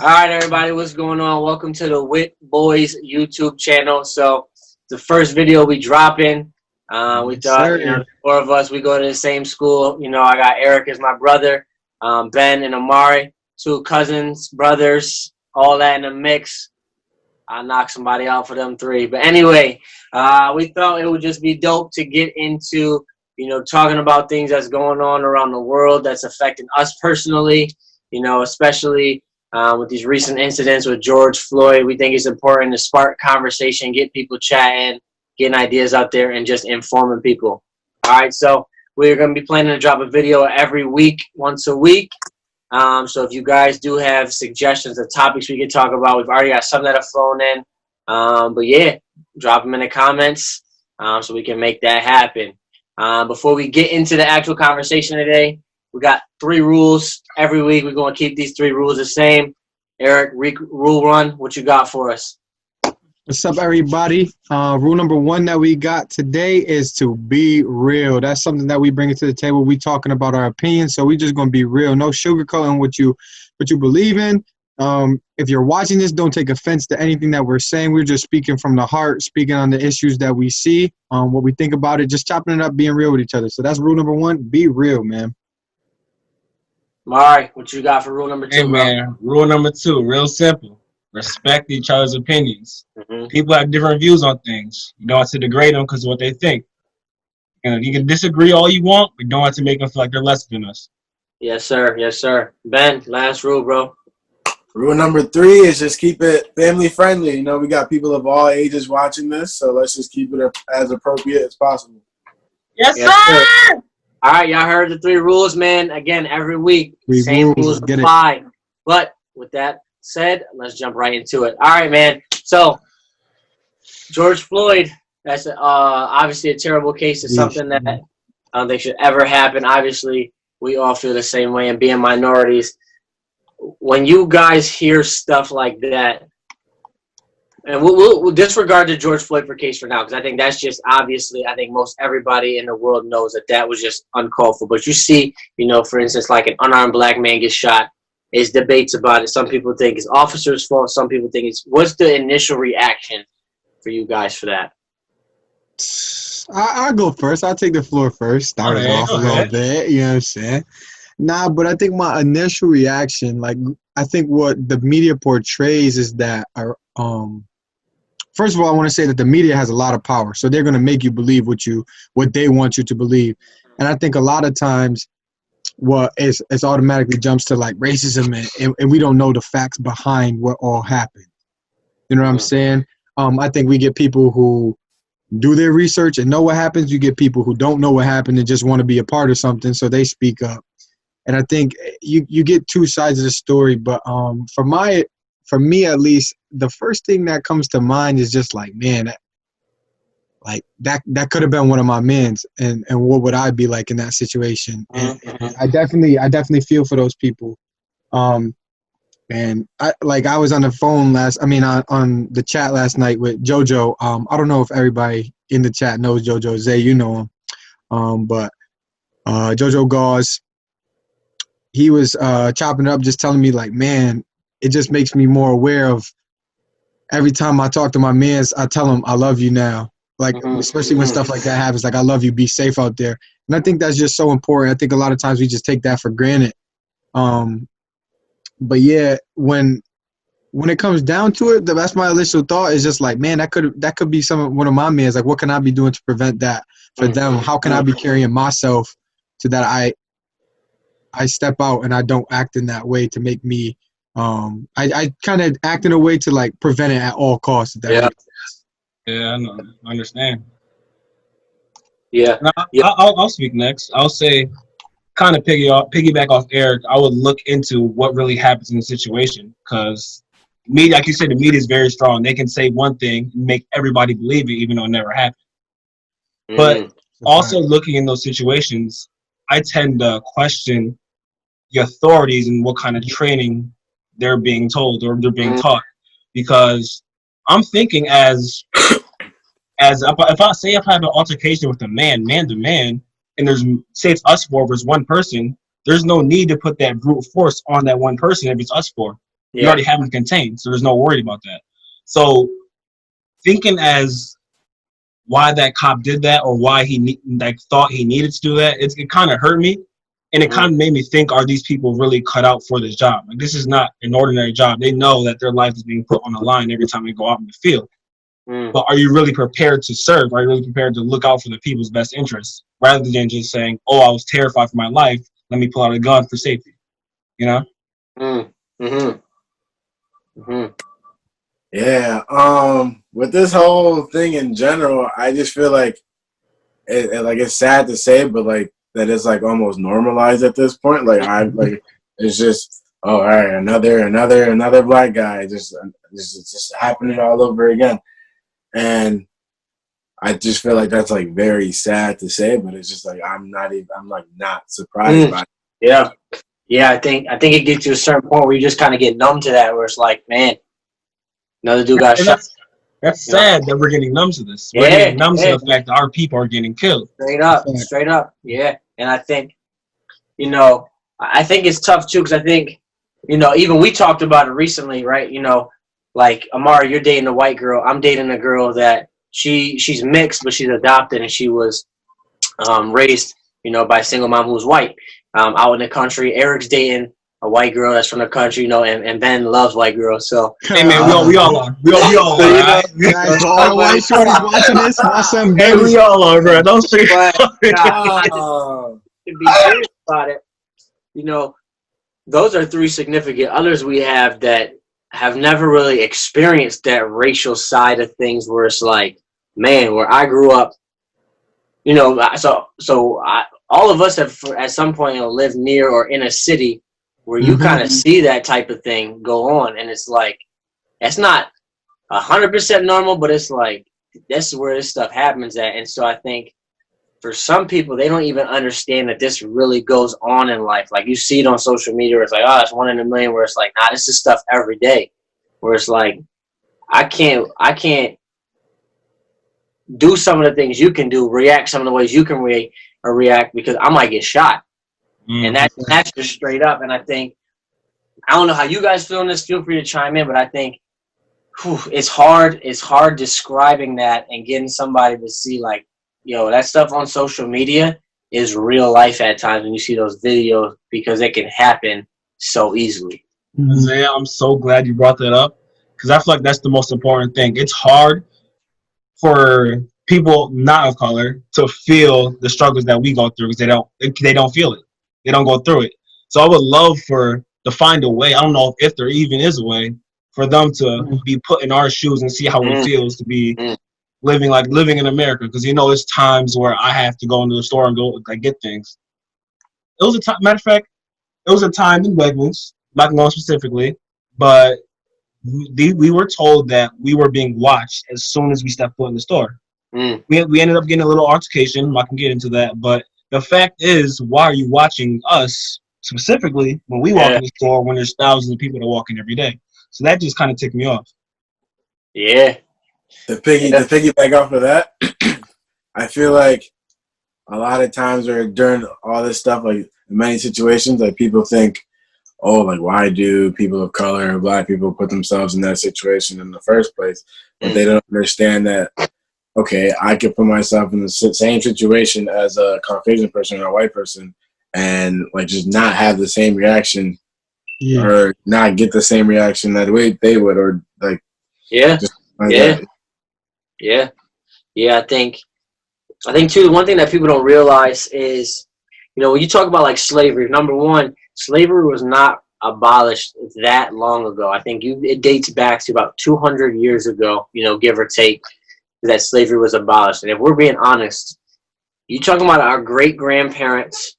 All right, everybody, what's going on? Welcome to the Whitt Boys YouTube channel. So, the first video we dropping. We thought, the four of us, we go to the same school. I got Eric as my brother, Ben and Amari, two cousins, brothers, all that in a mix. I knocked somebody out for them three. But anyway, we thought it would just be dope to get into, talking about things that's going on around the world that's affecting us personally, especially with these recent incidents with George Floyd. We think it's important to spark conversation, get people chatting, getting ideas out there, and just informing people. All right, so we're going to be planning to drop a video every week, once a week. So if you guys do have suggestions of topics we could talk about, we've already got some that have flown in. But yeah, drop them in the comments so we can make that happen. Before we get into the actual conversation today, we got 3 rules every week. We're going to keep these 3 rules the same. Eric, rule 1, what you got for us? What's up, everybody? Rule number 1 that we got today is to be real. That's something that we bring it to the table. We talking about our opinions, so we just gonna be real. No sugarcoating what you believe in. If you're watching this, don't take offense to anything that we're saying. We're just speaking from the heart, speaking on the issues that we see, what we think about it, just chopping it up, being real with each other. So that's rule number 1. Be real, man. All right, what you got for rule number 2? Hey, man, rule number 2, real simple. Respect each other's opinions. People have different views on things. You don't have to degrade them because of what they think. You can disagree all you want, but you don't have to make them feel like they're less than us. Yes, sir. Yes, sir. Ben, last rule, bro. Rule number 3 is just keep it family friendly. We got people of all ages watching this, so let's just keep it as appropriate as possible. Yes, sir! All right, y'all heard the 3 rules, man. Again, every week, same rules apply. But with that said, let's jump right into it. All right, man. So, George Floyd, that's obviously a terrible case. It's something that I don't think should ever happen. Obviously, we all feel the same way, and being minorities. When you guys hear stuff like that, and we'll disregard the George Floyd case for now, because I think that's just obviously, I think most everybody in the world knows that was just uncalled for. But you see, for instance, like an unarmed black man gets shot. There's debates about it. Some people think it's officers' fault. Some people think it's. What's the initial reaction for you guys for that? I'll go first. I'll take the floor first. Start it off a little bit. You know what I'm saying? Nah, but I think my initial reaction, I think what the media portrays is that, first of all, I want to say that the media has a lot of power. So they're going to make you believe what they want you to believe. And I think a lot of times, it's automatically jumps to racism, and we don't know the facts behind what all happened. You know what I'm saying? I think we get people who do their research and know what happens. You get people who don't know what happened and just want to be a part of something, so they speak up. And I think you get 2 sides of the story. But for me at least, the first thing that comes to mind is just man, that could have been one of my mans, and what would I be like in that situation? And I definitely feel for those people. And I was on the phone on the chat last night with JoJo. I don't know if everybody in the chat knows JoJo. Zay, you know him. But JoJo Gauze, he was chopping it up, just telling me man, it just makes me more aware of every time I talk to my mans, I tell them I love you now. Especially when stuff like that happens, I love you, be safe out there. And I think that's just so important. I think a lot of times we just take that for granted. But yeah, when it comes down to it, that's my initial thought is just man, that could be one of my mans. What can I be doing to prevent that for them? How can I be carrying myself so that I step out and I don't act in that way to make me, I kind of act in a way to prevent it at all costs. Yeah, I know. I understand. Yeah. Now, I'll speak next. I'll say, kind of piggyback off Eric, I would look into what really happens in the situation, because media, like you said, the media is very strong. They can say one thing and make everybody believe it, even though it never happened. But also looking in those situations, I tend to question the authorities and what kind of training they're being told or they're being taught, because I'm thinking if I have an altercation with a man to man, and say it's us 4 versus one person, there's no need to put that brute force on that one person if it's us 4. You already have them contained, so there's no worry about that. So thinking as why that cop did that or why he thought he needed to do that, it kind of hurt me. And it kind of made me think, are these people really cut out for this job? Like, this is not an ordinary job. They know that their life is being put on the line every time they go out in the field. But are you really prepared to serve? Are you really prepared to look out for the people's best interests rather than just saying, oh, I was terrified for my life, let me pull out a gun for safety, you know? Yeah. With this whole thing in general, I just feel like it's sad to say, but like that it's like almost normalized at this point. It's just, oh, all right, another black guy, just happening all over again. And I just feel like that's like very sad to say, but it's just like I'm not surprised by it. Yeah. I think it gets to a certain point where you just kind of get numb to that, where it's like, man, another dude got shot. That's sad that we're getting numb to this. We're getting numb to the fact that our people are getting killed. Straight up. Yeah. And I think, I think it's tough too, because I think, even we talked about it recently, right? Like, Amari, you're dating a white girl. I'm dating a girl that she's mixed, but she's adopted, and she was raised, by a single mom who's white out in the country. Eric's dating a white girl that's from the country, and Ben loves white girls. So hey man, we all are. We all are. Right? Guys, all the white shorties watching this, watch some hey, we all are, bro. Don't say to be serious about it, those are three significant others we have that have never really experienced that racial side of things, where it's like, man, where I grew up, all of us have at some point lived near or in a city where you kind of see that type of thing go on, and it's like, it's not 100% normal, but it's like, that's where this stuff happens at. And so I think for some people, they don't even understand that this really goes on in life. Like, you see it on social media where it's like, oh, it's 1 in a million, where it's like, nah, this is stuff every day, where it's like, I can't do some of the things you can do, react some of the ways you can react, because I might get shot. And that's just straight up. And I think, I don't know how you guys feel on this, feel free to chime in, but I think it's hard describing that and getting somebody to see, like, that stuff on social media is real life at times when you see those videos, because it can happen so easily. Isaiah, I'm so glad you brought that up, because I feel like that's the most important thing. It's hard for people not of color to feel the struggles that we go through, because they don't feel it. They don't go through it. So I would love to find a way. I don't know if there even is a way for them to be put in our shoes and see how it feels to be living in America. Because there's times where I have to go into the store and go get things. It was a time. Matter of fact, it was a time in Wegmans, not known specifically, but we were told that we were being watched as soon as we stepped foot in the store. We ended up getting a little altercation. I'm not gonna get into that, but the fact is, why are you watching us specifically when we walk in the store when there's thousands of people that walk in every day? So that just kind of ticked me off. Yeah. To piggyback off of that, I feel like a lot of times during all this stuff, like in many situations, like people think, oh, like, why do people of color or black people put themselves in that situation in the first place? But they don't understand that, okay, I could put myself in the same situation as a Caucasian person or a white person and, like, just not have the same reaction or not get the same reaction that way they would, or, like, that. I think too, the one thing that people don't realize is, when you talk about, like, slavery, number one, slavery was not abolished that long ago. I think it dates back to about 200 years ago, give or take, that slavery was abolished. And if we're being honest, you talking about our great-grandparents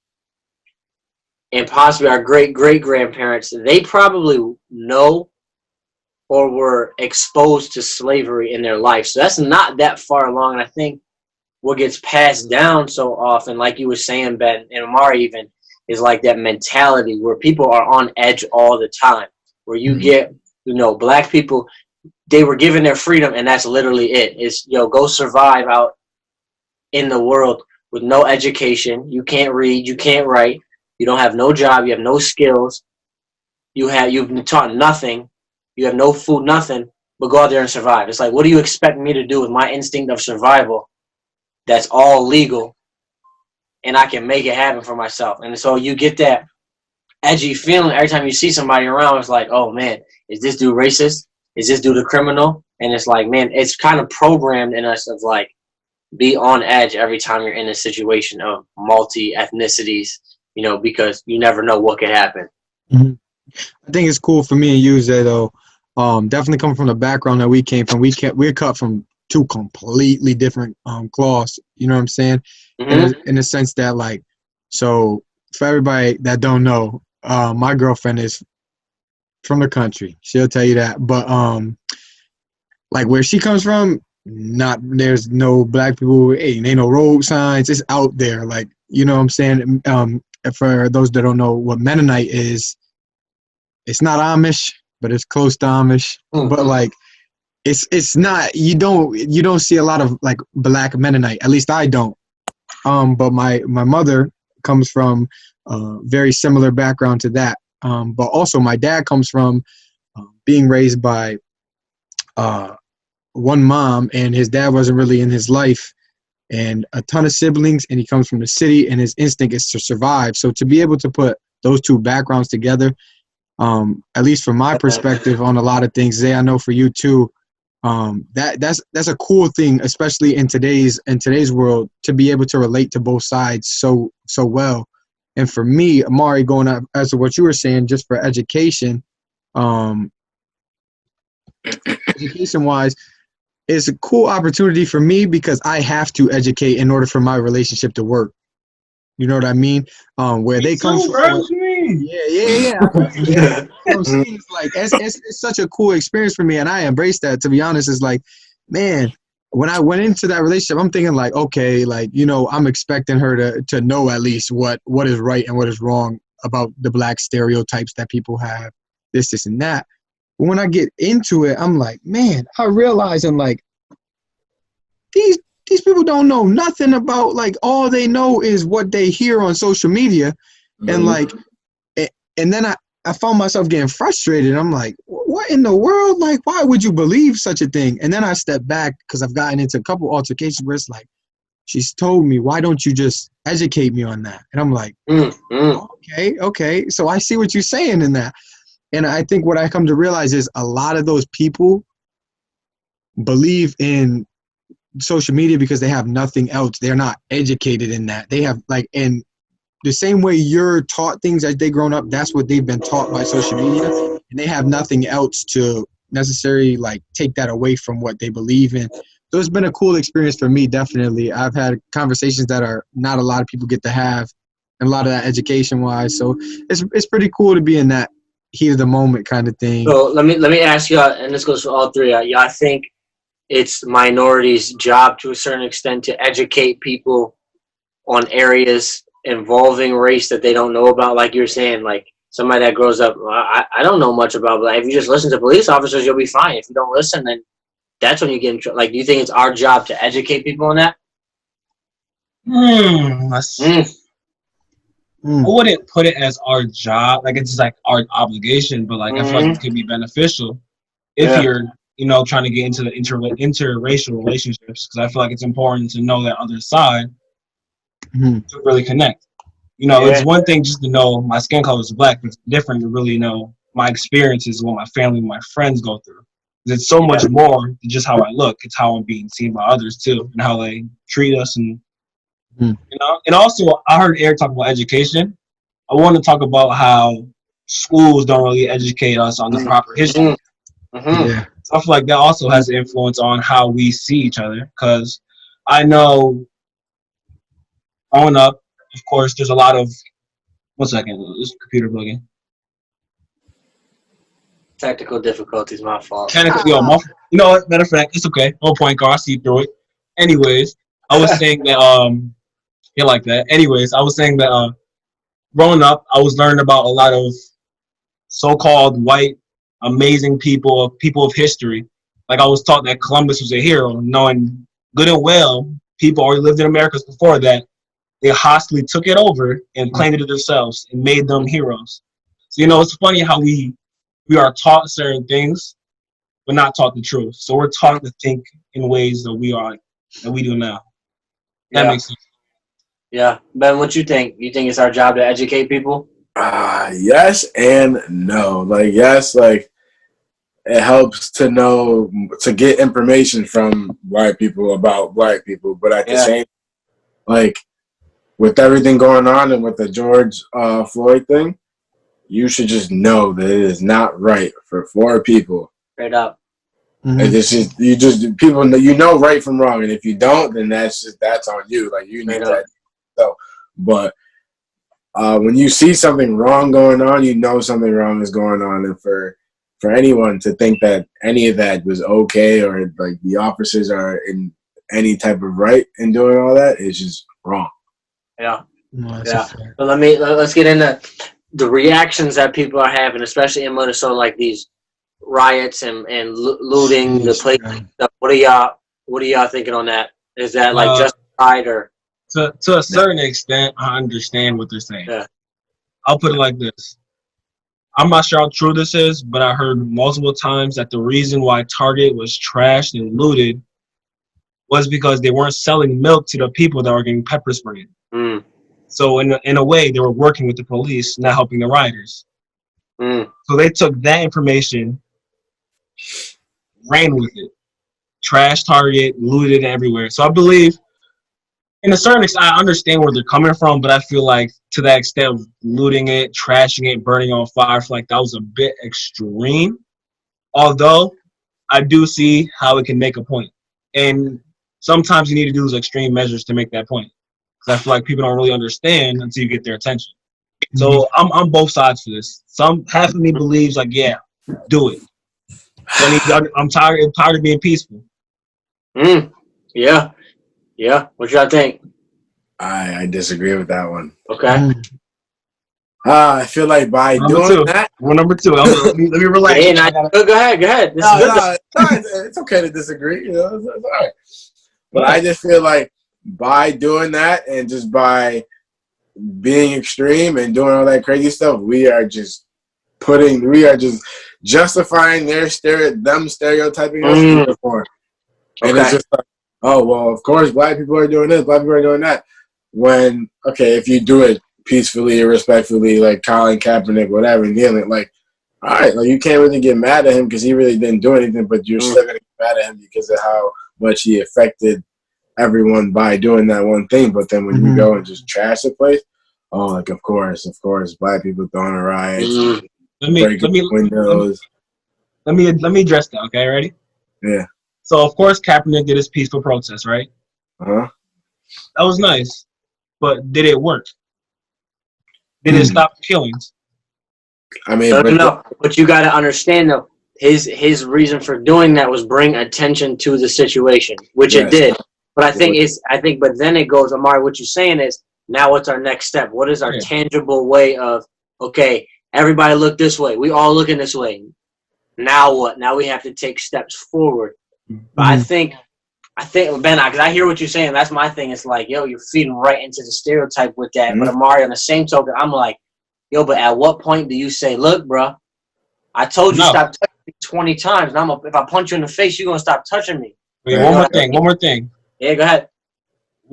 and possibly our great-great-grandparents, they probably know or were exposed to slavery in their life. So that's not that far along. And I think what gets passed down so often, like you were saying, Ben, and Amari even, is like that mentality where people are on edge all the time, where you get, black people, they were given their freedom, and that's literally it. It's, go survive out in the world with no education. You can't read, you can't write, you don't have no job, you have no skills. you've been taught nothing, you have no food, nothing, but go out there and survive. It's like, what do you expect me to do with my instinct of survival that's all legal and I can make it happen for myself? And so you get that edgy feeling every time you see somebody around. It's like, oh man, is this dude racist? Is this dude a criminal? And it's like, man, it's kind of programmed in us of like, be on edge every time you're in a situation of multi-ethnicities, you know, because you never know what could happen. Mm-hmm. I think it's cool for me and you, Zay, though. Definitely coming from the background that we came from. We're cut from two completely different cloths. You know what I'm saying? Mm-hmm. In the sense that, like, so for everybody that don't know, my girlfriend is from the country. She'll tell you that. But like where she comes from, there's no black people. Ain't no road signs. It's out there. Like, you know what I'm saying? For those that don't know what Mennonite is, it's not Amish, but it's close to Amish. Mm-hmm. But like, it's not. You don't see a lot of like black Mennonite. At least I don't. But my mother comes from a very similar background to that. But also my dad comes from being raised by one mom, and his dad wasn't really in his life, and a ton of siblings, and he comes from the city, and his instinct is to survive. So to be able to put those two backgrounds together, at least from my perspective on a lot of things, Zay, I know for you too, that's a cool thing, especially in today's world, to be able to relate to both sides so well. And for me, Amari, going up as to what you were saying, just for education, education-wise, it's a cool opportunity for me because I have to educate in order for my relationship to work. You know what I mean? Where they come from. Yeah. I'm saying, it's like it's such a cool experience for me, and I embrace that. To be honest, it's like, man, when I went into that relationship, I'm thinking like, okay, like, you know, I'm expecting her to know at least what is right and what is wrong about the black stereotypes that people have, this and that. But when I get into it, I'm like, man, I realize I'm like, these people don't know nothing about, like, all they know is what they hear on social media. Mm-hmm. And like, and then I found myself getting frustrated. I'm like, what in the world? Like, why would you believe such a thing? And then I stepped back because I've gotten into a couple altercations where it's like, she's told me, why don't you just educate me on that? And I'm like, okay. So I see what you're saying in that. And I think what I come to realize is a lot of those people believe in social media because they have nothing else. They're not educated in that. They have like, and the same way you're taught things as they grown up, that's what they've been taught by social media. And they have nothing else to necessarily like take that away from what they believe in. So it's been a cool experience for me, definitely. I've had conversations that are not a lot of people get to have, and a lot of that education wise. So it's pretty cool to be in that heat of the moment kind of thing. So let me ask you, and this goes for all three. I think it's minorities' job to a certain extent to educate people on areas involving race that they don't know about. Like you're saying, like somebody that grows up, I don't know much about, but if you just listen to police officers, you'll be fine. If you don't listen, then that's when you get in trouble. Like, do you think it's our job to educate people on that? I wouldn't put it as our job. Like, it's just like our obligation, but like I feel like it could be beneficial if you're, you know, trying to get into the interracial relationships, because I feel like it's important to know that other side to really connect. You know, it's one thing just to know my skin color is black, but it's different to really know my experiences, what my family and my friends go through. It's so much more than just how I look. It's how I'm being seen by others too, and how they treat us. And you know, and also I heard Eric talk about education. I want to talk about how schools don't really educate us on the proper history. Yeah. So I feel like that also has an influence on how we see each other, because I know growing up, of course, there's a lot of, one second, this computer bugging. Technical difficulties, my fault. You know what, matter of fact, it's okay. No point, Carl, I'll see through it. Anyways, I was saying that, like that. Anyways, I was saying that growing up, I was learning about a lot of so-called white, amazing people of history. Like, I was taught that Columbus was a hero, knowing good and well people already lived in America before that. They hostily took it over and claimed it themselves and made them heroes. So, it's funny how we are taught certain things, but not taught the truth. So we're taught to think in ways that we do now. That makes sense. Yeah. Ben, what you think? You think it's our job to educate people? Yes and no. Like, yes, like, it helps to get information from white people about black people, but at the same, like, with everything going on and with the George Floyd thing, you should just know that it is not right for 4 people. Straight up. Mm-hmm. And it's just people right from wrong, and if you don't, then that's on you. Like, you need that. So, but when you see something wrong going on, something wrong is going on, and for anyone to think that any of that was okay, or like the officers are in any type of right in doing all that, is just wrong. Yeah. But let's get into the reactions that people are having, especially in Minnesota, like these riots and looting the place. What are y'all thinking on that? Is that like justified, or to a certain extent? I understand what they're saying. Yeah. I'll put it like this. I'm not sure how true this is, but I heard multiple times that the reason why Target was trashed and looted was because they weren't selling milk to the people that were getting pepper sprayed. Mm. So in a way, they were working with the police, not helping the rioters. Mm. So they took that information, ran with it, trashed Target, looted it everywhere. So I believe, in a certain extent, I understand where they're coming from, but I feel like to that extent of looting it, trashing it, burning on fire, I feel like that was a bit extreme. Although I do see how it can make a point. And sometimes you need to do those extreme measures to make that point. Because I feel like people don't really understand until you get their attention. So I'm on both sides for this. Half of me believes, like, yeah, do it. I'm tired of being peaceful. Yeah. Yeah. What y'all think? I disagree with that one. Okay. I feel like by doing that, number 2. Let me relax. Hey, go ahead. It's okay to disagree. It's all right. But I just feel like by doing that and just by being extreme and doing all that crazy stuff, we are just justifying them stereotyping us before. And it's just like, oh, well, of course, black people are doing this, black people are doing that. When, okay, if you do it peacefully or respectfully, like Colin Kaepernick, whatever, kneeling, like, all right, like, you can't really get mad at him because he really didn't do anything, but you're still going to get mad at him because of how much he affected everyone by doing that one thing. But then when you go and just trash the place, oh, like, of course, black people throwing riots, breaking windows. Let me address that, okay? Ready? Yeah. So, of course, Kaepernick did his peaceful protest, right? Uh-huh. That was nice. But did it work? Did it stop killings? I mean, but you got to understand, though, his reason for doing that was bring attention to the situation, which it did. But but then it goes, Amari, what you're saying is, now what's our next step? What is our tangible way of, okay, everybody look this way. We all looking this way. Now what? Now we have to take steps forward. But I think, Ben, because I hear what you're saying. That's my thing. It's like, yo, you're feeding right into the stereotype with that. But Amari, on the same token, I'm like, yo, but at what point do you say, look, bro, I told you stop touching me 20 times. Now if I punch you in the face, you're going to stop touching me. Wait, one more thing. Yeah, go ahead.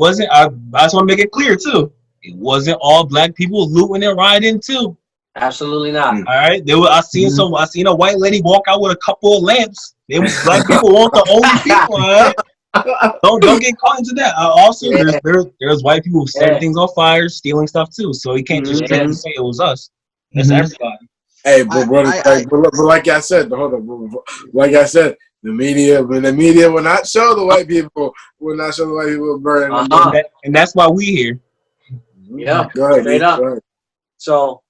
I just want to make it clear, too. It wasn't all black people looting and rioting, too. Absolutely not. All right. I seen a white lady walk out with a couple of lamps. Black people weren't the only people, all right? Don't get caught into that. Also, there's white people who set things on fire, stealing stuff too. So you can't just straight up say it was us. That's everybody. Hey, but like I said, hold on. Like I said, the media will not show the white people. Will not show the white people burning. And that's why we here. Yeah, straight up. So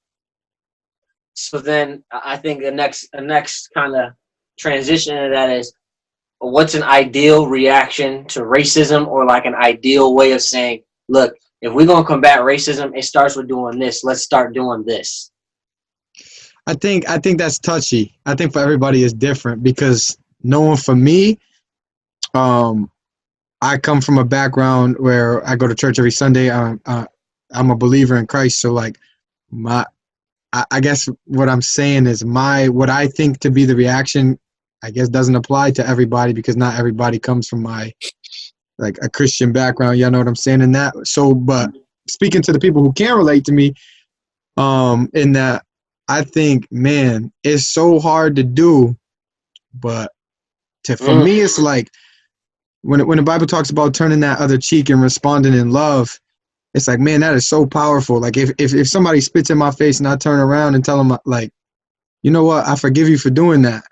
then I think the next kind of transition to that is, what's an ideal reaction to racism, or like an ideal way of saying, look, if we're going to combat racism, it starts with doing this. Let's start doing this. I think that's touchy. I think for everybody it's different, because knowing for me, I come from a background where I go to church every Sunday. I'm a believer in Christ. So like I guess what I'm saying is what I think to be the reaction, I guess, doesn't apply to everybody because not everybody comes from like a Christian background. Y'all know what I'm saying in that. So, but speaking to the people who can relate to me, in that I think, man, it's so hard to do, but for me, it's like when the Bible talks about turning that other cheek and responding in love, it's like, man, that is so powerful. Like if somebody spits in my face and I turn around and tell them, like, you know what, I forgive you for doing that.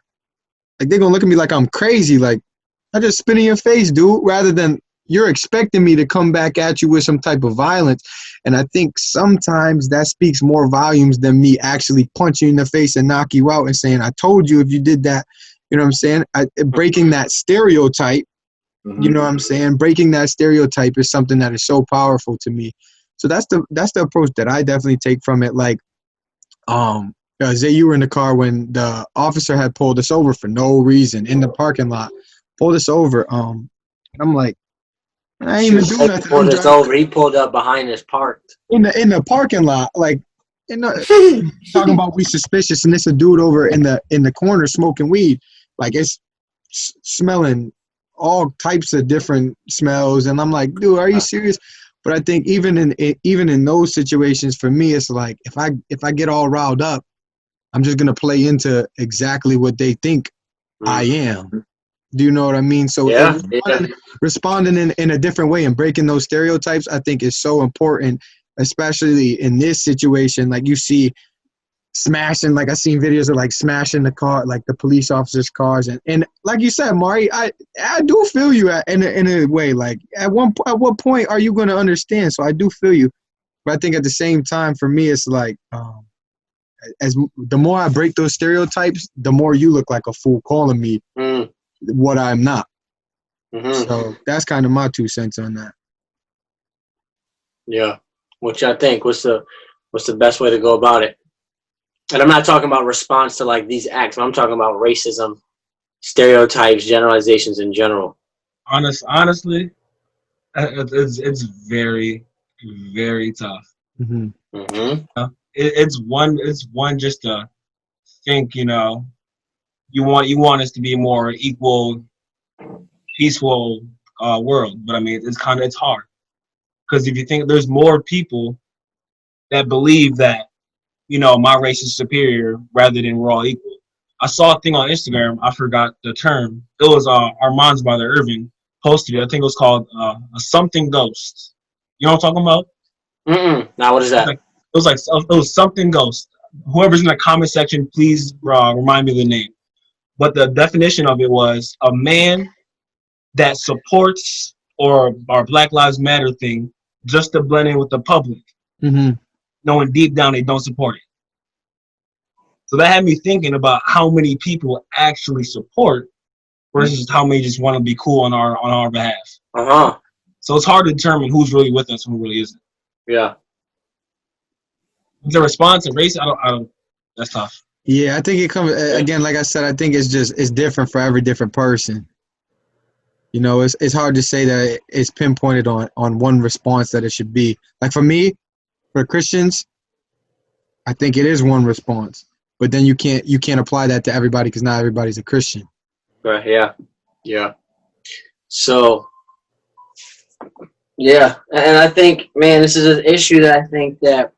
Like, they're going to look at me like I'm crazy. Like, I just spit in your face, dude, rather than you're expecting me to come back at you with some type of violence. And I think sometimes that speaks more volumes than me actually punching you in the face and knock you out and saying, I told you if you did that, you know what I'm saying? Breaking that stereotype. You know what I'm saying? Breaking that stereotype is something that is so powerful to me. So that's the approach that I definitely take from it. Like, Zay, you were in the car when the officer had pulled us over for no reason in the parking lot. Pulled us over. I'm like, I ain't even do nothing. Pulled us over. He pulled up behind us, parked in the parking lot. Like, talking about we suspicious, and it's a dude over in the corner smoking weed. Like, it's smelling all types of different smells, and I'm like, dude, are you serious? But I think even in those situations, for me, it's like if I get all riled up, I'm just gonna play into exactly what they think I am. Do you know what I mean? So responding in a different way and breaking those stereotypes, I think is so important, especially in this situation. Like, you see smashing, like I seen videos of like smashing the car, like the police officers' cars, and like you said, Mari, I do feel you in a way. Like, at what point are you going to understand? So I do feel you, but I think at the same time, for me, it's like as the more I break those stereotypes, the more you look like a fool calling me what I'm not. So that's kind of my 2 cents on that. Yeah, which I think what's the best way to go about it? And I'm not talking about response to like these acts. I'm talking about racism, stereotypes, generalizations in general. Honestly, it's very, very tough. It's one just to think, you want us to be a more equal, peaceful world. But I mean, it's hard because if you think there's more people that believe that, my race is superior rather than we're all equal. I saw a thing on Instagram. I forgot the term. It was Armand's brother, Irvin, posted it. I think it was called a something ghost. You know what I'm talking about? Now, what is that? It was something ghost. Whoever's in the comment section, please remind me of the name. But the definition of it was a man that supports or our Black Lives Matter thing just to blend in with the public. Knowing deep down they don't support it. So that had me thinking about how many people actually support versus how many just want to be cool on our behalf. So it's hard to determine who's really with us and who really isn't. Yeah. The response to race, I don't. That's tough. Yeah, I think it comes again. Like I said, I think it's different for every different person. It's hard to say that it's pinpointed on one response that it should be. Like, for me, for Christians, I think it is one response, but then you can't apply that to everybody because not everybody's a Christian. Right. Yeah. So, yeah, and I think, man, this is an issue that I think that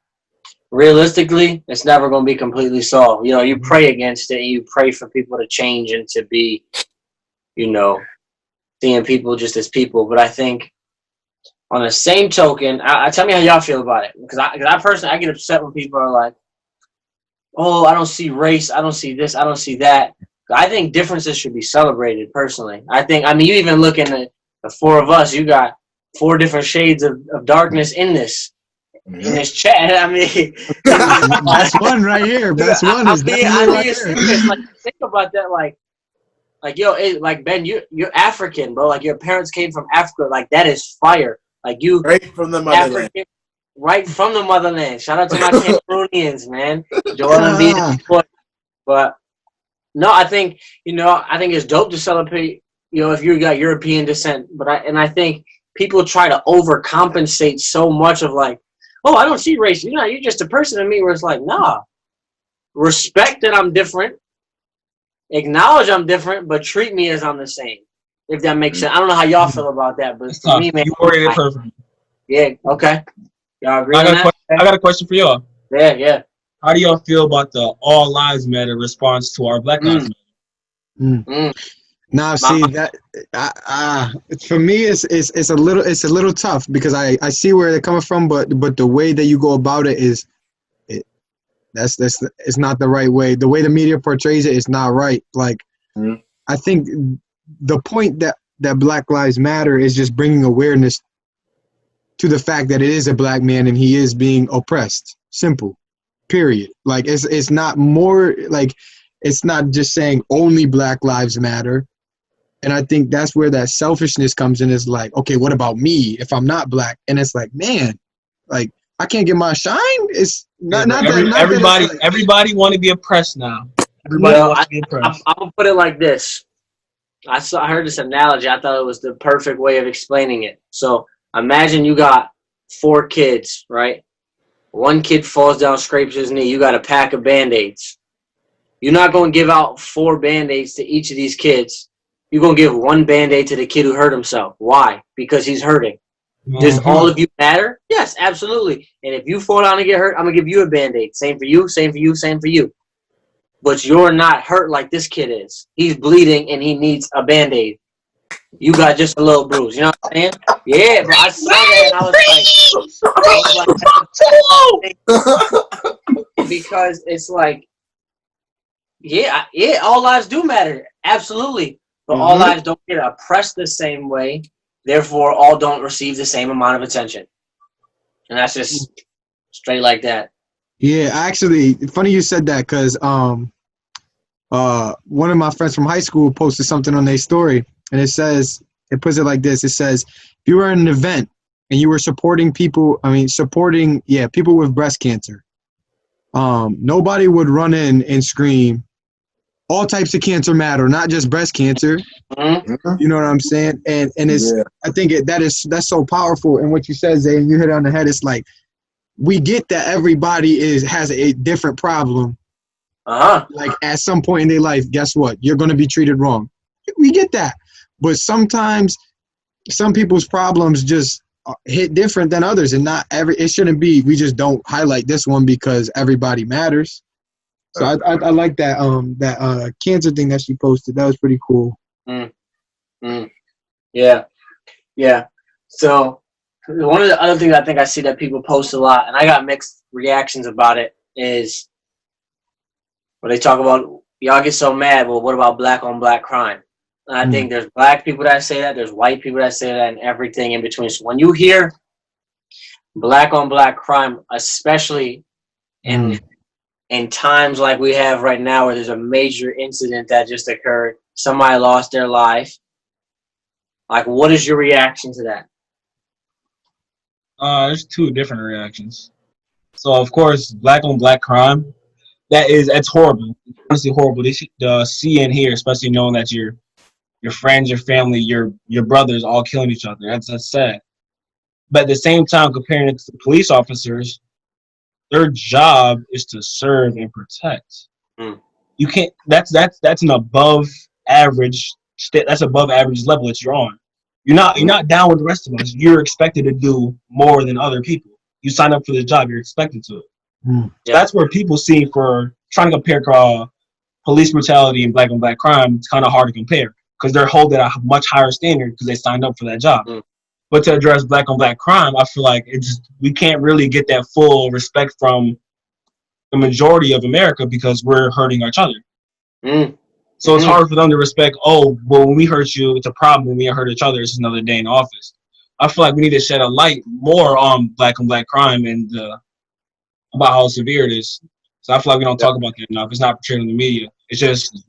realistically, it's never going to be completely solved. You pray against it, and you pray for people to change and to be, seeing people just as people. But I think, on the same token, tell me how y'all feel about it. Because I personally, I get upset when people are like, oh, I don't see race, I don't see this, I don't see that. I think differences should be celebrated, personally. You even look in the 4 of us, you got 4 different shades of darkness in this chat. That's one right here. That's one. Serious. Like, think about that, like yo, like Ben, you're African, bro. Like, your parents came from Africa. Like, that is fire. Like, you right from the motherland. Right from the motherland. Shout out to my Cameroonians, man. Joel Embiid, but no, I think it's dope to celebrate. If you got European descent, but I think people try to overcompensate so much of like, oh, I don't see race. You're just a person to me. Where it's like, nah, respect that I'm different, acknowledge I'm different, but treat me as I'm the same. If that makes sense. I don't know how y'all feel about that, but for me, man, you worded it perfectly. Yeah. Okay. Y'all agree on that? I got a question for y'all. Yeah. How do y'all feel about the All Lives Matter response to our Black Lives Matter? Now, see that for me, it's a little tough because I see where they're coming from, but the way that you go about it is, that's it's not the right way. The way the media portrays it is not right. Like, I think the point that Black Lives Matter is just bringing awareness to the fact that it is a black man and he is being oppressed. Simple. Period. Like, it's not more, like, it's not just saying only Black Lives Matter. And I think that's where that selfishness comes in. Is like, okay, what about me if I'm not black? And it's like, man, like, I can't get my shine. It's everybody want to be oppressed now. Everybody wants to be oppressed. I'm gonna put it like this. I heard this analogy. I thought it was the perfect way of explaining it. So imagine you got 4 kids, right? One kid falls down, scrapes his knee. You got a pack of Band-Aids. You're not going to give out 4 Band-Aids to each of these kids. You're going to give 1 Band-Aid to the kid who hurt himself. Why? Because he's hurting. Does all of you matter? Yes, absolutely. And if you fall down and get hurt, I'm going to give you a Band-Aid. Same for you, same for you, same for you. But you're not hurt like this kid is. He's bleeding and he needs a Band-Aid. You got just a little bruise. You know what I'm saying? Yeah, but I saw that and I was like, because it's like, yeah, all lives do matter. Absolutely. But all lives don't get oppressed the same way. Therefore, all don't receive the same amount of attention. And that's just straight like that. Yeah, actually, funny you said that because one of my friends from high school posted something on their story, and it puts it like this. It says, if you were in an event and you were supporting people with breast cancer, nobody would run in and scream, all types of cancer matter, not just breast cancer. You know what I'm saying? And it's, I think that's so powerful. And what you said, Zay, and you hit it on the head, it's like, we get that everybody has a different problem. Like, at some point in their life, guess what? You're going to be treated wrong. We get that. But sometimes some people's problems just hit different than others, and it shouldn't be, we just don't highlight this one because everybody matters. So I like that cancer thing that she posted. That was pretty cool. Yeah. So one of the other things I think I see that people post a lot, and I got mixed reactions about it, is when they talk about, y'all get so mad, well, what about black on black crime? And I think there's black people that say that, there's white people that say that, and everything in between. So when you hear black on black crime, especially in times like we have right now, where there's a major incident that just occurred, somebody lost their life, like, what is your reaction to that? There's 2 different reactions. So, of course, black on black crime, that's horrible. Honestly horrible. They should see and hear, especially knowing that your friends, your family, your brothers all killing each other. That's sad. But at the same time, comparing it to police officers, their job is to serve and protect. You can't. That's an above average. That's above average level that you're on. You're not down with the rest of us. You're expected to do more than other people. You sign up for this job. You're expected to. So that's where people see, for trying to compare police brutality and black on black crime. It's kind of hard to compare because they're held at a much higher standard because they signed up for that job. But to address black on black crime, I feel like we can't really get that full respect from the majority of America because we're hurting each other. So it's hard for them to respect, well, when we hurt you, it's a problem. When we hurt each other, it's another day in office. I feel like we need to shed a light more on black on black crime and about how severe it is. So I feel like we don't talk about that enough. It's not portrayed in the media. It's just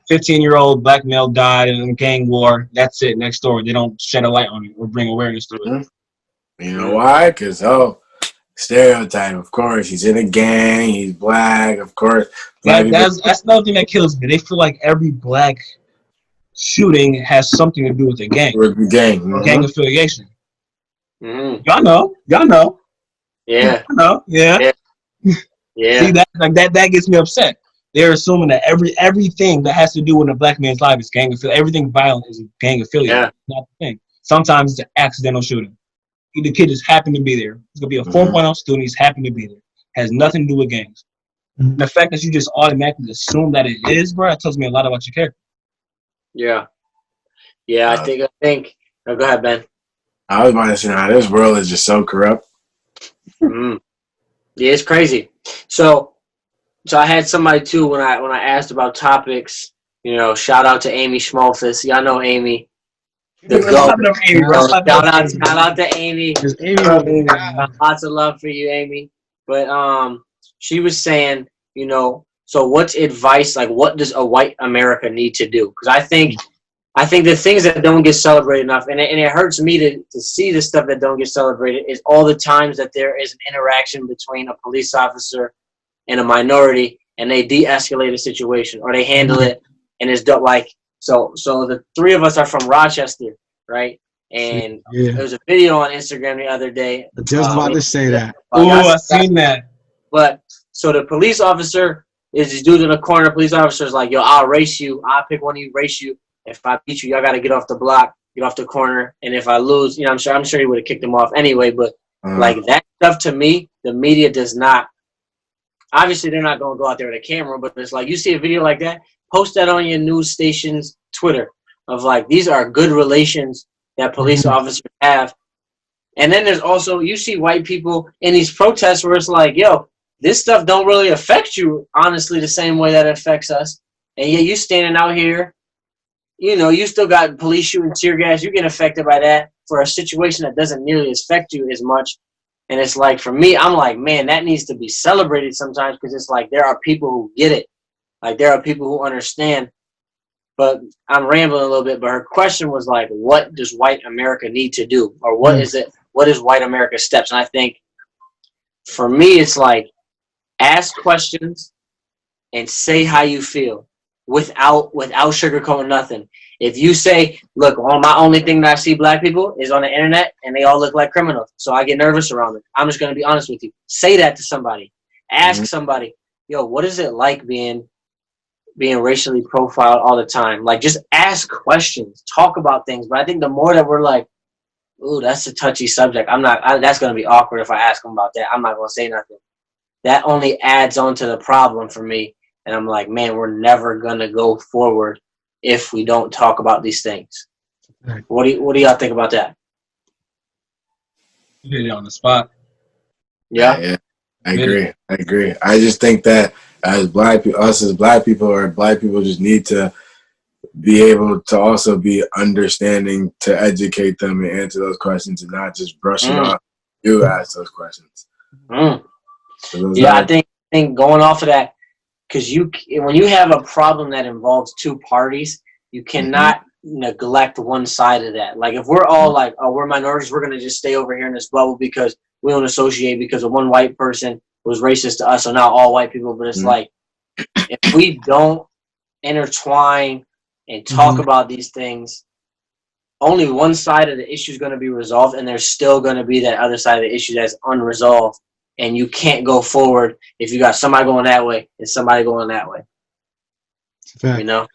15-year-old black male died in a gang war. That's it. Next door. They don't shed a light on it or bring awareness to it. You know why? Because, stereotype, of course. He's in a gang. He's black, of course. That's another thing that kills me. They feel like every black shooting has something to do with the gang. With the gang. Gang affiliation. Y'all know. Yeah. Yeah. Yeah. See that gets me upset. They're assuming that everything that has to do with a black man's life is gang affiliated. Everything violent is gang affiliated. Yeah. Not the thing. Sometimes it's an accidental shooting. The kid just happened to be there. It's gonna be a 4.0 student. He's happened to be there. Has nothing to do with gangs. Mhm. The fact that you just automatically assume that it is, bro, it tells me a lot about your character. Yeah. Yeah, I think. Oh, go ahead, Ben. I was about to say, now this world is just so corrupt. Mm. Yeah, it's crazy. So I had somebody too when I asked about topics. You know, shout out to Amy Schmalfus. Y'all know Amy. The GOAT. Shout out to Amy. Lots of love for you, Amy. But she was saying, you know, so what's advice? Like, what does a white America need to do? Because I think the things that don't get celebrated enough, and it hurts me to see the stuff that don't get celebrated, is all the times that there is an interaction between a police officer and a minority, and they de-escalate a situation, or they handle it, and it's like, so the three of us are from Rochester, right? And there was a video on Instagram the other day. Just about to say that. Oh, I seen that. But so the police officer is this dude in the corner. Police officer is like, yo, I'll race you. I'll pick one of you, race you. If I beat you, y'all got to get off the block, get off the corner. And if I lose, you know, I'm sure he would have kicked him off anyway. But like that stuff, to me, the media does not. Obviously, they're not going to go out there with a camera, but it's like you see a video like that, post that on your news station's Twitter of like, these are good relations that police officers have. And then there's also, you see white people in these protests where it's like, yo, this stuff don't really affect you, honestly, the same way that it affects us. And yet you standing out here, you know, you still got police shooting tear gas. You get affected by that for a situation that doesn't nearly affect you as much. And it's like, for me, I'm like, man, that needs to be celebrated sometimes, because it's like there are people who get it. Like there are people who understand. But I'm rambling a little bit. But her question was like, what does white America need to do? Or what is it? What is white America's steps? And I think for me, it's like, ask questions and say how you feel without sugarcoating nothing. If you say, look, my only thing that I see black people is on the internet and they all look like criminals, so I get nervous around it. I'm just going to be honest with you. Say that to somebody. Ask somebody, yo, what is it like being racially profiled all the time? Like, just ask questions. Talk about things. But I think the more that we're like, ooh, that's a touchy subject. That's going to be awkward if I ask them about that. I'm not going to say nothing. That only adds on to the problem for me. And I'm like, man, we're never going to go forward if we don't talk about these things. Right. What do y'all think about that? You hit it on the spot. Yeah. I agree. I just think that as black people, or black people just need to be able to also be understanding to educate them and answer those questions and not just brush it off. You ask those questions. So I think going off of that, because when you have a problem that involves two parties, you cannot neglect one side of that. Like if we're all like, oh, we're minorities, we're going to just stay over here in this bubble because we don't associate because of one white person was racist to us, so now all white people. But it's like, if we don't intertwine and talk about these things, only one side of the issue is going to be resolved, and there's still going to be that other side of the issue that's unresolved. And you can't go forward if you got somebody going that way and somebody going that way. You know?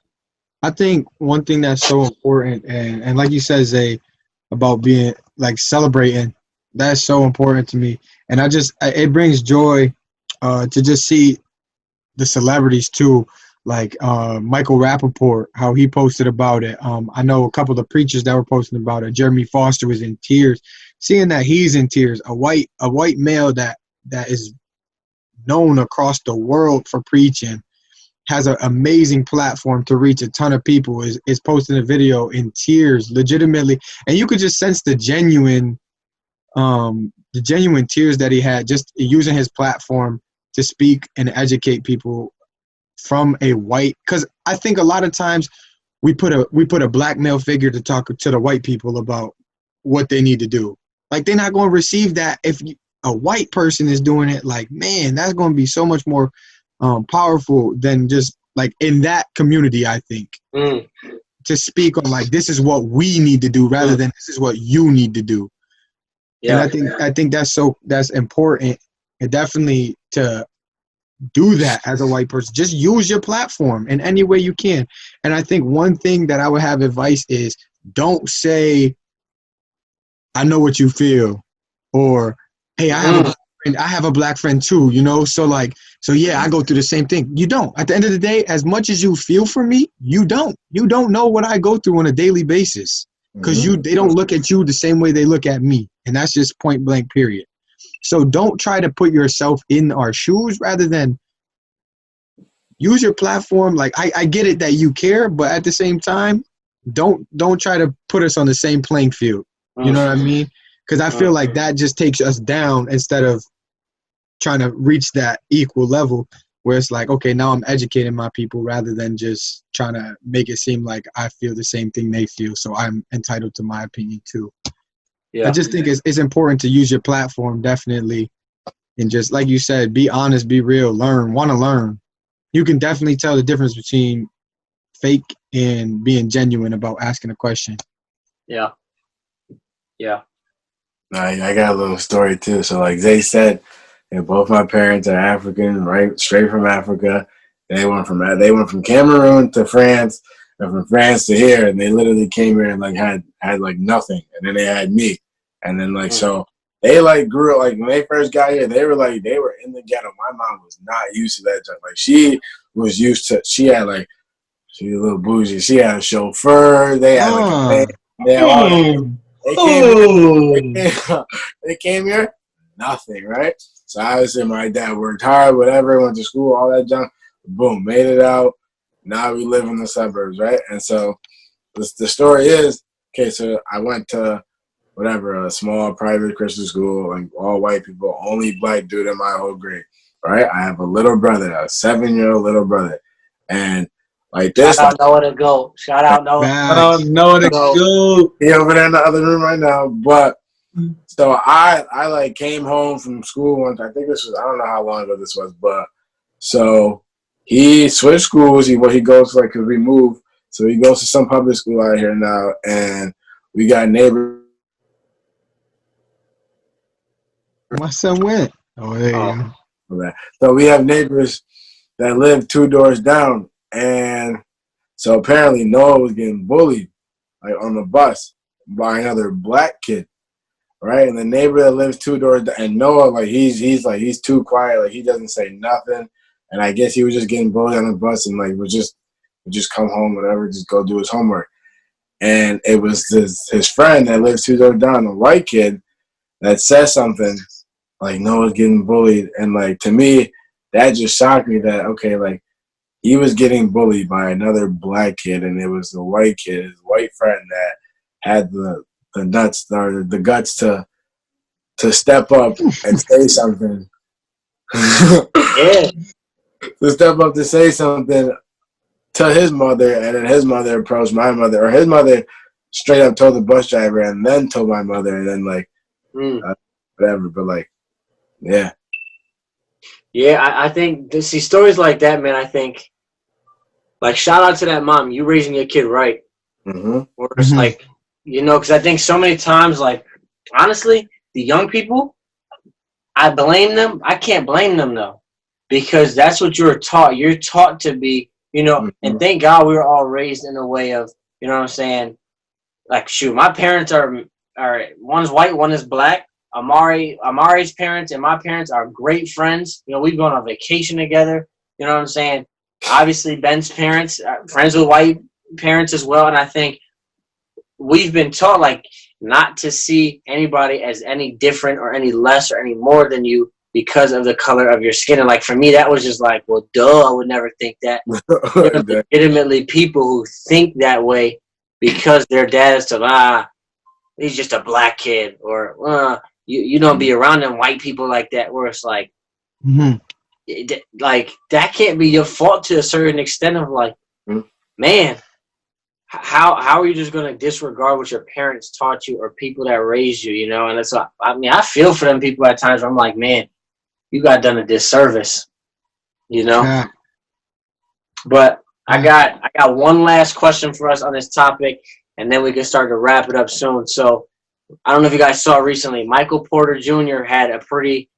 I think one thing that's so important, and like you said, Zay, about being like celebrating, that's so important to me. And it brings joy to just see the celebrities too, like Michael Rappaport, how he posted about it. I know a couple of the preachers that were posting about it. Jeremy Foster was in tears. Seeing that he's in tears, a white male that is known across the world for preaching, has an amazing platform to reach a ton of people, is posting a video in tears, legitimately. And you could just sense the genuine tears that he had just using his platform to speak and educate people from a white, because I think a lot of times we put a black male figure to talk to the white people about what they need to do. Like, they're not going to receive that if a white person is doing it. Like, man, that's going to be so much more powerful than just like in that community, I think, to speak on like, this is what we need to do rather than this is what you need to do. Yeah. And I think that's important, and definitely to do that as a white person. Just use your platform in any way you can. And I think one thing that I would have advice is don't say, I know what you feel, or, hey, I have a black friend. I have a black friend too, you know? So yeah, I go through the same thing. You don't. At the end of the day, as much as you feel for me, you don't. You don't know what I go through on a daily basis, because they don't look at you the same way they look at me. And that's just point blank, period. So don't try to put yourself in our shoes, rather than use your platform. Like, I get it that you care, but at the same time, don't try to put us on the same playing field. You know what I mean? Because I feel like that just takes us down instead of trying to reach that equal level where it's like, okay, now I'm educating my people, rather than just trying to make it seem like I feel the same thing they feel, so I'm entitled to my opinion too. Yeah. I just think it's important to use your platform, definitely. And just like you said, be honest, be real, want to learn. You can definitely tell the difference between fake and being genuine about asking a question. Yeah. Yeah. I got a little story too. So like Zay said, both my parents are African, right? Straight from Africa. They went from Cameroon to France, and from France to here, and they literally came here and like had like nothing, and then they had me, and then like so they like grew up. Like when they first got here, they were in the ghetto. My mom was not used to that. Like she was used to. She had like she was a little bougie. She had a chauffeur. They had like a band. They had all that. They came here, nothing, right? So obviously my dad worked hard, whatever, went to school, all that junk. Boom, made it out. Now we live in the suburbs, right? And so the story is, okay, so I went to whatever, a small private Christian school, like all white people, only black dude in my whole grade, right? I have a little brother, a 7-year-old little brother. And like this. Shout out Noah to go. Shout out Noah. Noah to go. He over there in the other room right now. But so I like came home from school once. I think this was, I don't know how long ago this was, but so he switched schools. He goes like, cause we moved. So he goes to some public school out here now, and we got neighbors. My son went. Oh, there you go. So we have neighbors that live 2 doors down. And so apparently Noah was getting bullied, like on the bus, by another black kid, right? And the neighbor that lives 2 doors down, and Noah, like he's too quiet, like he doesn't say nothing. And I guess he was just getting bullied on the bus, and like would just come home, whatever, just go do his homework. And it was his friend that lives 2 doors down, a white kid, that says something like Noah's getting bullied, and like to me, that just shocked me that okay, like. He was getting bullied by another black kid, and it was the white kid, his white friend, that had the nuts or the guts to step up and say something. Yeah. To step up to say something to his mother, and then his mother approached my mother, or his mother straight up told the bus driver, and then told my mother, and then like whatever. But like, yeah. Yeah, I think see stories like that, man. I think. Like, shout out to that mom. You raising your kid right. Or it's like, you know, because I think so many times, like, honestly, the young people, I blame them. I can't blame them, though, because that's what you're taught. You're taught to be, you know, and thank God we were all raised in a way of, you know what I'm saying? Like, shoot, my parents are one's white, one is black. Amari's parents and my parents are great friends. You know, we've gone on vacation together. You know what I'm saying? Obviously, Ben's parents are friends with white parents as well, and I think we've been taught like not to see anybody as any different or any less or any more than you because of the color of your skin. And like for me, that was just like, well, duh, I would never think that. There are legitimately people who think that way because their dad is he's just a black kid, or you don't be around them white people like that. Where it's like. Like that can't be your fault to a certain extent of like, man, how are you just gonna disregard what your parents taught you or people that raised you, you know? And it's I mean, I feel for them people at times where I'm like, man, you got done a disservice, you know? Yeah. But I got one last question for us on this topic, and then we can start to wrap it up soon. So I don't know if you guys saw recently, Michael Porter Jr. had a pretty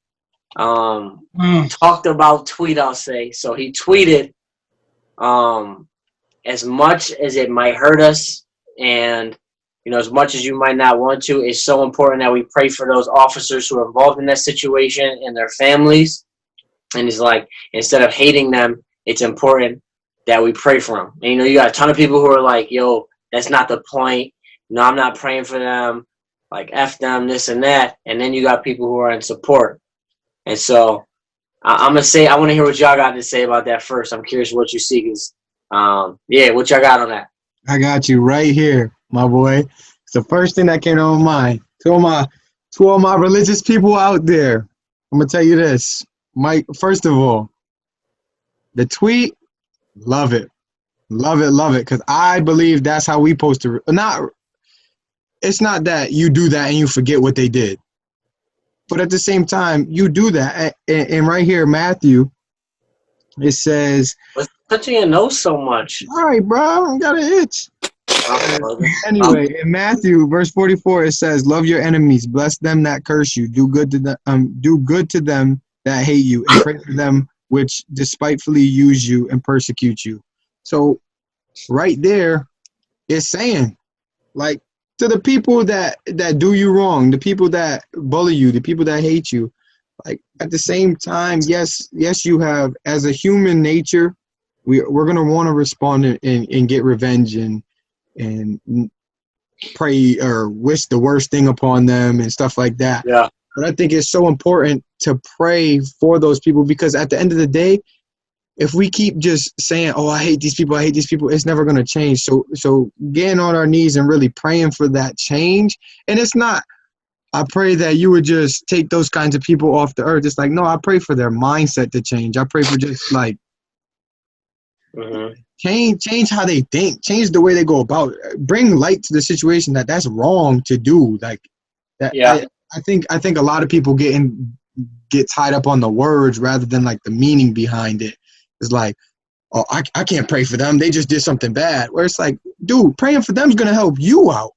talked about tweet, I'll say. So he tweeted, as much as it might hurt us, and as much as you might not want to, it's so important that we pray for those officers who are involved in that situation and their families. And he's like, instead of hating them, it's important that we pray for them. And you got a ton of people who are like, yo, that's not the point. No, I'm not praying for them. Like, F them, this and that. And then you got people who are in support. And so I'm going to say, I want to hear what y'all got to say about that first. I'm curious what you see. Cause, what y'all got on that? I got you right here, my boy. It's the first thing that came to my mind. To all my religious people out there, I'm going to tell you this. Mike, first of all, the tweet, love it. Love it, love it. Because I believe that's how we supposed to it's not that you do that and you forget what they did. But at the same time, you do that. And right here, Matthew, it says... What's touching your nose so much? All right, bro. I got an itch. Anyway, in Matthew, verse 44, it says, love your enemies. Bless them that curse you. Do good to them that hate you. And pray for them which despitefully use you and persecute you. So right there, it's saying, like, to the people that do you wrong, the people that bully you, the people that hate you, like, at the same time, yes, you have, as a human nature, we're going to want to respond and get revenge and pray or wish the worst thing upon them and stuff like that. Yeah. But I think it's so important to pray for those people, because at the end of the day, if we keep just saying, oh, I hate these people, it's never going to change. So getting on our knees and really praying for that change. And it's not, I pray that you would just take those kinds of people off the earth. It's like, no, I pray for their mindset to change. I pray for just like, change how they think, change the way they go about it. Bring light to the situation that's wrong to do. Like that. Yeah. I think a lot of people get tied up on the words rather than like the meaning behind it. It's like, oh, I can't pray for them. They just did something bad. Where it's like, dude, praying for them is going to help you out.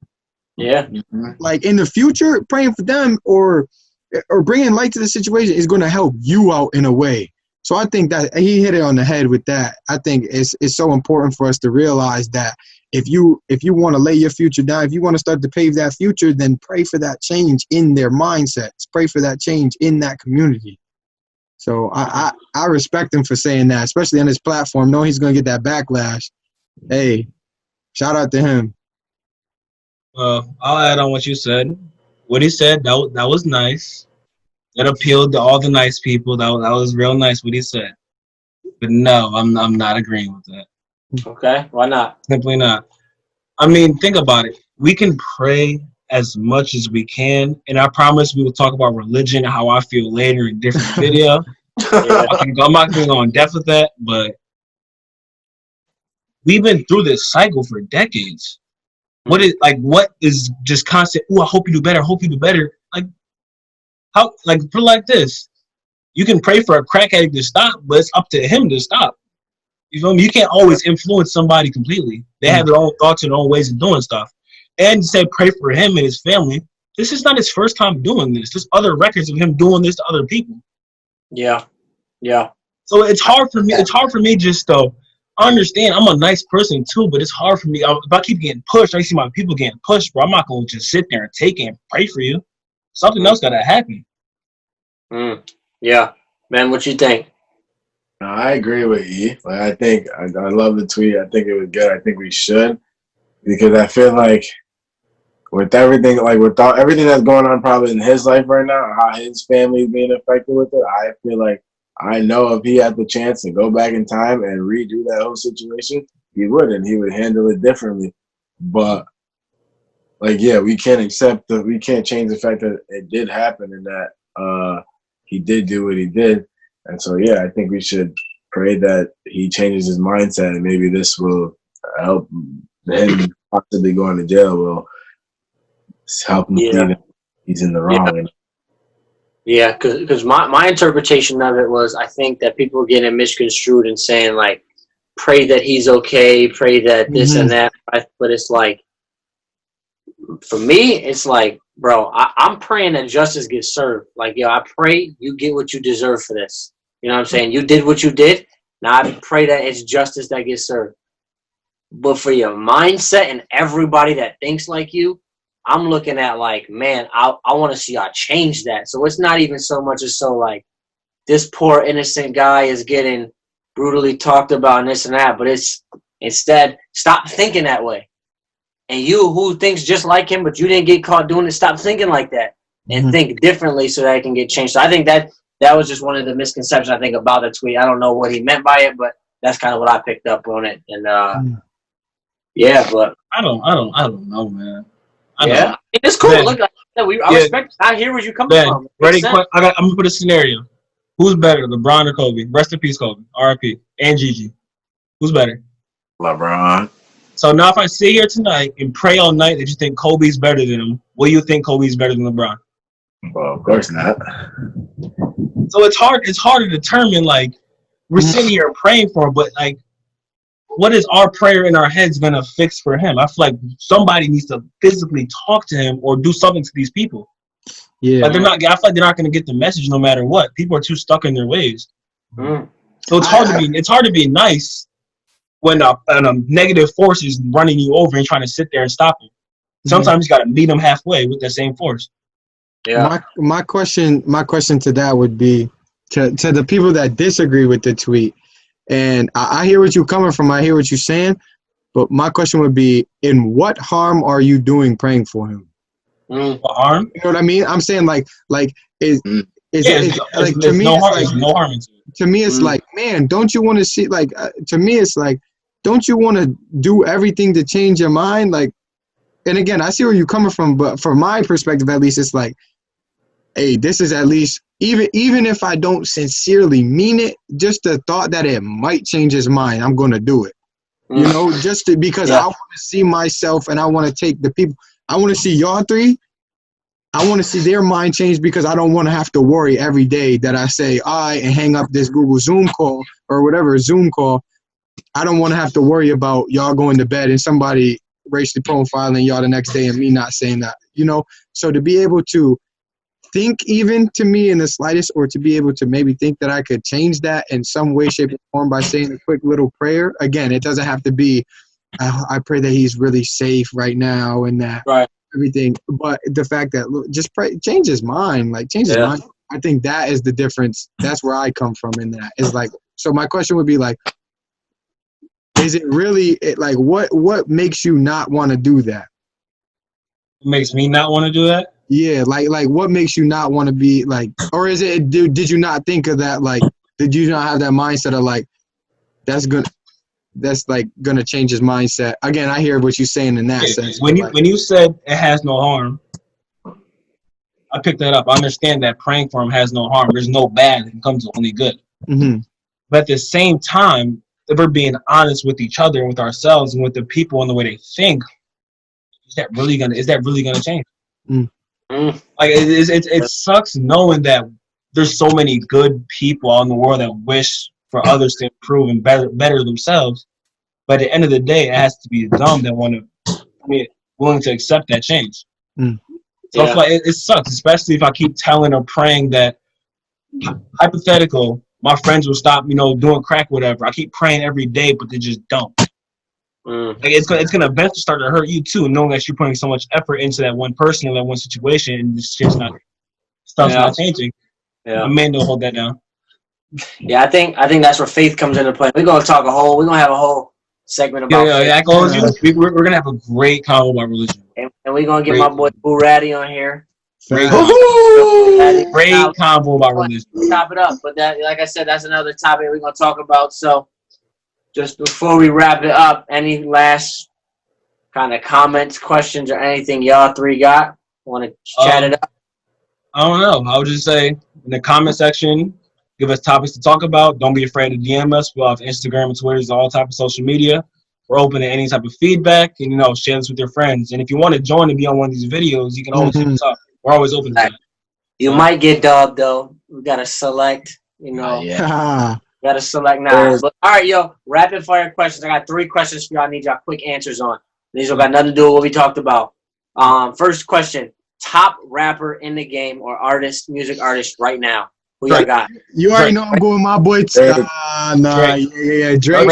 Yeah. Like in the future, praying for them or bringing light to the situation is going to help you out in a way. So I think that he hit it on the head with that. I think it's so important for us to realize that if you want to lay your future down, if you want to start to pave that future, then pray for that change in their mindsets. Pray for that change in that community. So I respect him for saying that, especially on his platform, knowing he's going to get that backlash. Hey, shout out to him. Well, I'll add on what you said. What he said, that was nice. That appealed to all the nice people. That was real nice what he said. But no, I'm not agreeing with that. Okay, why not? Simply not. I mean, think about it. We can pray as much as we can, and I promise we will talk about religion and how I feel later in a different video. I'm not going to go in depth with that, but we've been through this cycle for decades. What is just constant? Oh, I hope you do better. I hope you do better. Like how? Like put it like this: you can pray for a crack addict to stop, but it's up to him to stop. You feel me? You can't always influence somebody completely. They have their own thoughts and their own ways of doing stuff. And say pray for him and his family. This is not his first time doing this. There's other records of him doing this to other people. Yeah. Yeah. So it's hard for me. It's hard for me just to understand. I'm a nice person too, but it's hard for me. If I keep getting pushed, I see my people getting pushed, bro. I'm not going to just sit there and take it and pray for you. Something else got to happen. Yeah. Man, what you think? No, I agree with E. Like, I think I love the tweet. I think it was good. I think we should, because I feel like with everything that's going on probably in his life right now, how his family is being affected with it, I feel like I know if he had the chance to go back in time and redo that whole situation, he would, and he would handle it differently. But like, yeah, we can't change the fact that it did happen and that he did do what he did. And so, yeah, I think we should pray that he changes his mindset, and maybe this will help him possibly going to jail will help him see that he's in the wrong. Yeah, because my interpretation of it was, I think that people were getting misconstrued and saying, like, pray that he's okay, pray that this and that. But it's like, for me, it's like, bro, I'm praying that justice gets served. Like, yo, I pray you get what you deserve for this. You know what I'm saying? You did what you did. Now I pray that it's justice that gets served. But for your mindset and everybody that thinks like you, I'm looking at like, man, I want to see y'all change that. So it's not even so much as so like this poor innocent guy is getting brutally talked about and this and that, but it's instead stop thinking that way. And you who thinks just like him, but you didn't get caught doing it, stop thinking like that and think differently so that it can get changed. So I think that was just one of the misconceptions I think about the tweet. I don't know what he meant by it, but that's kind of what I picked up on it. And yeah, but I don't know, man. It's cool. Ben, look, I respect. I hear where you coming from. Ready? I'm gonna put a scenario. Who's better, LeBron or Kobe? Rest in peace, Kobe. R.I.P. And Gigi. Who's better? LeBron. So now, if I sit here tonight and pray all night that you think Kobe's better than him, will you think Kobe's better than LeBron? Well, of course not. So it's hard. It's hard to determine. Like, we're sitting here praying for him, but like, what is our prayer in our heads gonna fix for him? I feel like somebody needs to physically talk to him or do something to these people. Yeah, like I feel like they're not gonna get the message no matter what. People are too stuck in their ways. So it's hard to be nice when a negative force is running you over and trying to sit there and stop him. Sometimes you got to meet them halfway with that same force. Yeah. My question to that would be to the people that disagree with the tweet. And I hear what you're coming from. I hear what you're saying. But my question would be, in what harm are you doing praying for him? What harm? You know what I mean? I'm saying like is to me no harm into it. To me it's like, man, don't you want to see to me it's like, don't you want to do everything to change your mind? Like, and again, I see where you're coming from, but from my perspective at least, it's like, hey, this is at least, even if I don't sincerely mean it, just the thought that it might change his mind, I'm going to do it. You know, because I want to see myself and I want to take the people. I want to see y'all three. I want to see their mind change because I don't want to have to worry every day that I say and hang up this Google Zoom call or whatever Zoom call. I don't want to have to worry about y'all going to bed and somebody racially profiling y'all the next day and me not saying that, you know. So to be able to think even to me in the slightest, or to be able to maybe think that I could change that in some way, shape, or form by saying a quick little prayer. Again, it doesn't have to be, I pray that he's really safe right now and that everything. But the fact that just pray, change his mind, change his mind. I think that is the difference. That's where I come from in that. Is like, so my question would be like, is it really what makes you not want to do that? What makes me not want to do that? Yeah, like what makes you not want to be like, or is it, did you not think of that? Like, did you not have that mindset of like, that's gonna change his mindset? Again, I hear what you're saying in that sense. When you said it has no harm, I picked that up. I understand that praying for him has no harm. There's no bad. It comes only good. But at the same time, if we're being honest with each other and with ourselves and with the people and the way they think, is that really gonna change? Like it sucks knowing that there's so many good people out in the world that wish for others to improve and better themselves. But at the end of the day, it has to be them that willing to accept that change. So I feel like it sucks, especially if I keep telling or praying that, hypothetical, my friends will stop, doing crack, whatever. I keep praying every day, but they just don't. Like it's gonna eventually start to hurt you too, knowing that you're putting so much effort into that one person or that one situation, and this shit's not changing. Yeah, my man, don't hold that down. Yeah, I think that's where faith comes into play. We're gonna have a whole segment about faith. I told you we're gonna have a great convo about religion, and we're gonna get my boy Boo Ratty on here. Great convo about religion. Top it up, but that, like I said, that's another topic we're gonna talk about. So, just before we wrap it up, any last kind of comments, questions, or anything y'all three got? Want to chat it up? I don't know. I would just say in the comment section, give us topics to talk about. Don't be afraid to DM us. We'll have Instagram and Twitter, all type of social media. We're open to any type of feedback, and share this with your friends. And if you want to join and be on one of these videos, you can always hit us up. We're always open to that. You might get dubbed though. We gotta select. Gotta select now. But all right, yo, rapid fire questions. I got 3 questions for y'all. I need y'all quick answers on. These don't got nothing to do with what we talked about. First question: top rapper in the game or artist, music artist right now? Who y'all got? You already know I'm going with my boy. Drake.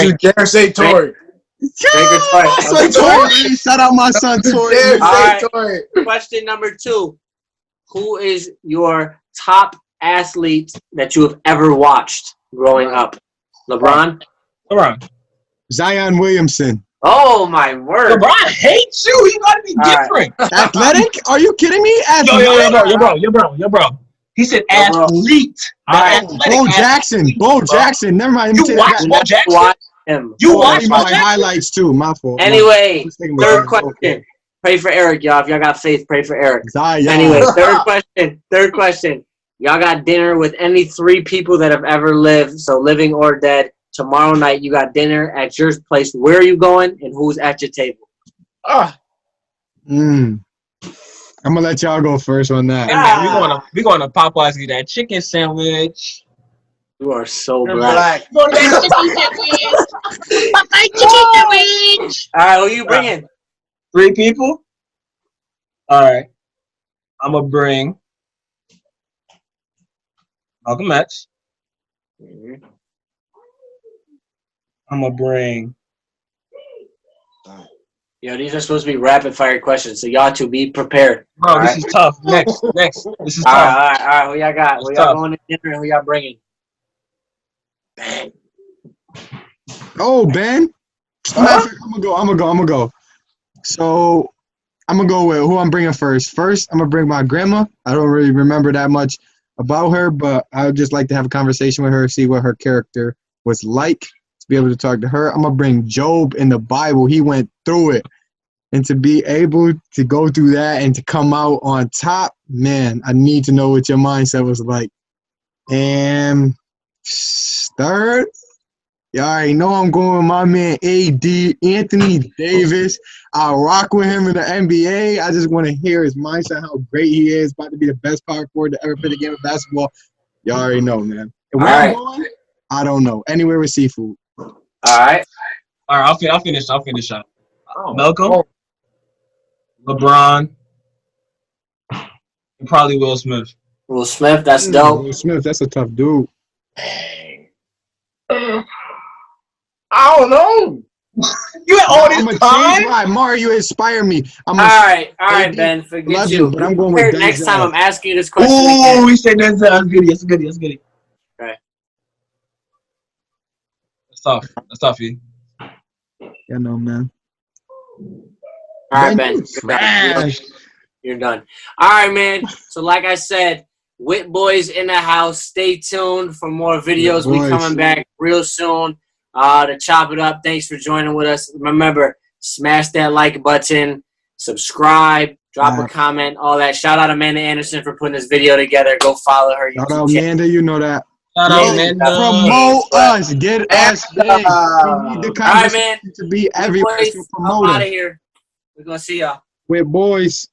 You dare say Tory. Shout out my son Tory. All right. Question number 2. Who is your top athlete that you have ever watched growing up? LeBron? Zion Williamson. Oh, my word. LeBron hates you. You gotta be different. Athletic? Are you kidding me? Yo, bro. He said athlete. Bo Jackson. Never mind. You watch Bo Jackson? You watch my highlights too. My fault. Anyway, third question. Pray for Eric, y'all. If y'all got faith, pray for Eric. Zion. Anyway, third question. Y'all got dinner with any 3 people that have ever lived, so living or dead. Tomorrow night, you got dinner at your place. Where are you going, and who's at your table? I'm gonna let y'all go first on that. We going to Popeyes to get that chicken sandwich. You are so black. Popeyes chicken sandwich. All right, who you bringing? 3 people. All right, I'm gonna bring Malcolm X. I'm gonna bring. Yo, these are supposed to be rapid fire questions, so y'all two be prepared. Bro, this is tough. Next. This is tough. All right. Who y'all got? Who y'all going to dinner and who y'all bringing? Ben. Oh, Ben. I'm gonna go. So I'm gonna go with who I'm bringing first. First, I'm gonna bring my grandma. I don't really remember that much about her, but I would just like to have a conversation with her, see what her character was like, to be able to talk to her. I'm gonna bring Job in the Bible. He went through it. And to be able to go through that and to come out on top, man, I need to know what your mindset was like. And third, y'all already know I'm going with my man AD, Anthony Davis. I rock with him in the NBA. I just want to hear his mindset, how great he is, about to be the best power forward to ever play the game of basketball. Y'all already know, man. And where I'm going, I don't know. Anywhere with seafood. All right. I'll finish up. Malcolm, LeBron, and probably Will Smith. Will Smith, that's dope. Will Smith, that's a tough dude. I don't know. You had all this time? Right, Mario, you inspire me. All right, Ben. Forget you. But I'm going with Denzel. Next time I'm asking you this question. Oh, he said Denzel. That's good. Right. That's tough, E. Yeah, no, man. All right, Ben. You're done. All right, man. So like I said, Whitt Boys in the house. Stay tuned for more videos. We coming back real soon to chop it up. Thanks for joining with us. Remember, smash that like button, subscribe, drop a comment, all that. Shout out Amanda Anderson for putting this video together. Go follow her. Shout out Amanda, you know that. Shout out Amanda. Promote us. Get us big. We need the conversation to be everywhere. I'm out of here. We're going to see y'all. Whitt Boys.